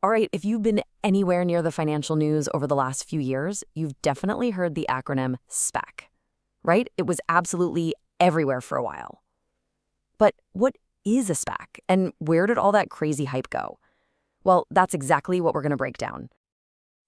All right, if you've been anywhere near the financial news over the last few years, you've definitely heard the acronym SPAC, right? It was absolutely everywhere for a while. But what is a SPAC, and where did all that crazy hype go? Well, that's exactly what we're going to break down.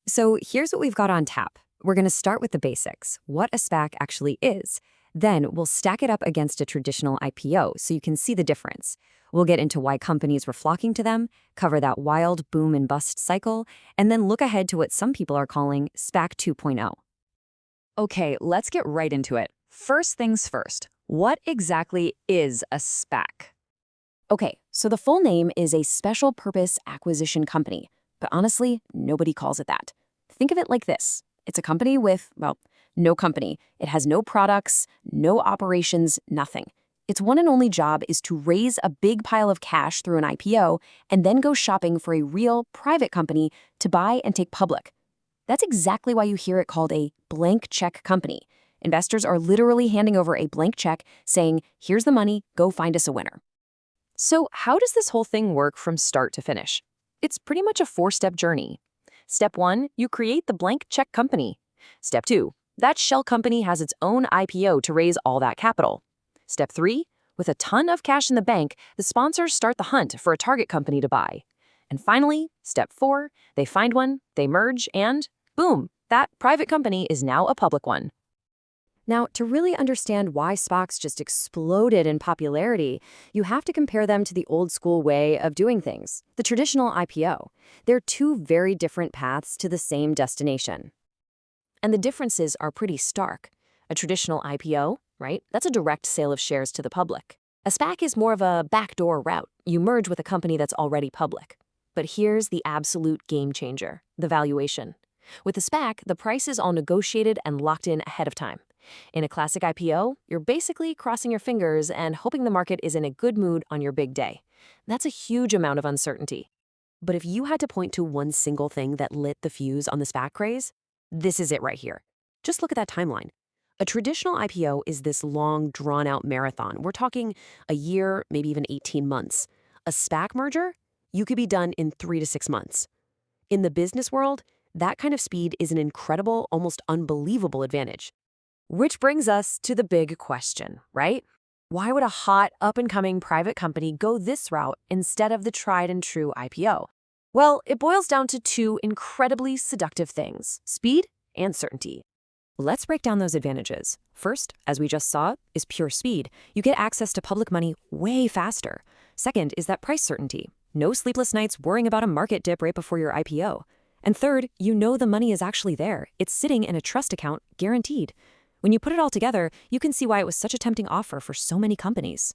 So here's what we've got on tap. We're going to start with the basics, what a SPAC actually is. Then we'll stack it up against a traditional IPO so you can see the difference. We'll get into why companies were flocking to them, cover that wild boom and bust cycle, and then look ahead to what some people are calling SPAC 2.0. Okay, let's get right into it. First things first, what exactly is a SPAC? Okay, so the full name is a special purpose acquisition company, but honestly, nobody calls it that. Think of it like this. It's a company with, well, no company. It has no products, no operations, nothing. Its one and only job is to raise a big pile of cash through an IPO and then go shopping for a real private company to buy and take public. That's exactly why you hear it called a blank check company. Investors are literally handing over a blank check saying, here's the money, go find us a winner. So how does this whole thing work from start to finish? It's pretty much a four-step journey. Step 1, you create the blank check company. Step 2, that shell company has its own IPO to raise all that capital. Step 3, with a ton of cash in the bank, the sponsors start the hunt for a target company to buy. And finally, step 4, they find one, they merge, and boom, that private company is now a public one. Now, to really understand why SPACs just exploded in popularity, you have to compare them to the old school way of doing things, the traditional IPO. They're two very different paths to the same destination. And the differences are pretty stark. A traditional IPO, right? That's a direct sale of shares to the public. A SPAC is more of a backdoor route. You merge with a company that's already public. But here's the absolute game changer, the valuation. With a SPAC, the price is all negotiated and locked in ahead of time. In a classic IPO, you're basically crossing your fingers and hoping the market is in a good mood on your big day. That's a huge amount of uncertainty. But if you had to point to one single thing that lit the fuse on the SPAC craze, this is it right here. Just look at that timeline. A traditional IPO is this long, drawn-out marathon. We're talking a year, maybe even 18 months. A SPAC merger? You could be done in 3 to 6 months. In the business world, that kind of speed is an incredible, almost unbelievable advantage. Which brings us to the big question, right? Why would a hot, up-and-coming private company go this route instead of the tried-and-true IPO? Well, it boils down to two incredibly seductive things, speed and certainty. Let's break down those advantages. First, as we just saw, is pure speed. You get access to public money way faster. Second is that price certainty. No sleepless nights worrying about a market dip right before your IPO. And third, you know the money is actually there. It's sitting in a trust account, guaranteed. When you put it all together, you can see why it was such a tempting offer for so many companies.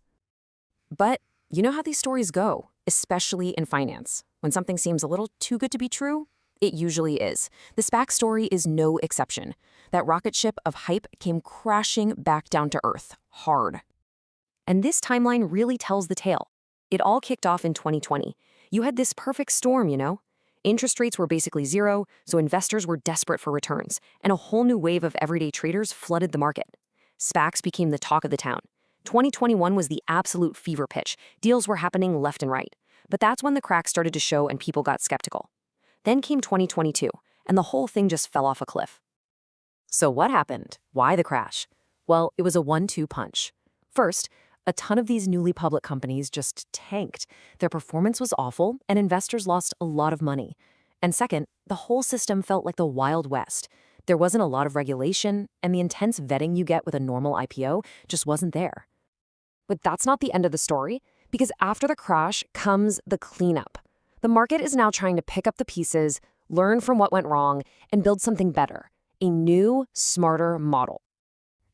But you know how these stories go, especially in finance. When something seems a little too good to be true, it usually is. The SPAC story is no exception. That rocket ship of hype came crashing back down to earth, hard. And this timeline really tells the tale. It all kicked off in 2020. You had this perfect storm, you know? Interest rates were basically zero, so investors were desperate for returns, and a whole new wave of everyday traders flooded the market. SPACs became the talk of the town. 2021 was the absolute fever pitch. Deals were happening left and right. But that's when the cracks started to show and people got skeptical. Then came 2022, and the whole thing just fell off a cliff. So what happened? Why the crash? Well, it was a 1-2 punch. First, a ton of these newly public companies just tanked. Their performance was awful, and investors lost a lot of money. And second, the whole system felt like the Wild West. There wasn't a lot of regulation, and the intense vetting you get with a normal IPO just wasn't there. But that's not the end of the story, because after the crash comes the cleanup. The market is now trying to pick up the pieces, learn from what went wrong, and build something better, a new, smarter model.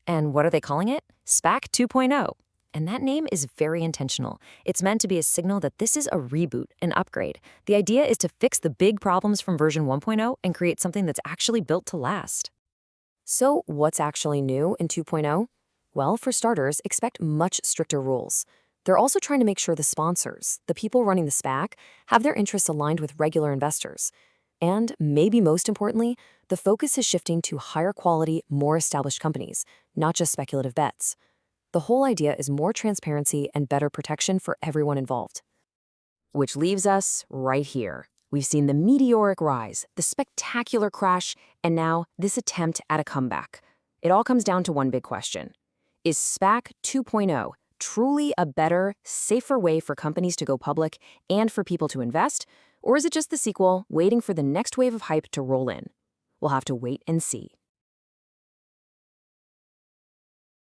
And what are they calling it? SPAC 2.0. And that name is very intentional. It's meant to be a signal that this is a reboot, an upgrade. The idea is to fix the big problems from version 1.0 and create something that's actually built to last. So what's actually new in 2.0? Well, for starters, expect much stricter rules. They're also trying to make sure the sponsors, the people running the SPAC, have their interests aligned with regular investors. And maybe most importantly, the focus is shifting to higher quality, more established companies, not just speculative bets. The whole idea is more transparency and better protection for everyone involved. Which leaves us right here. We've seen the meteoric rise, the spectacular crash, and now this attempt at a comeback. It all comes down to one big question. Is SPAC 2.0 truly a better, safer way for companies to go public and for people to invest? Or is it just the sequel, waiting for the next wave of hype to roll in? We'll have to wait and see.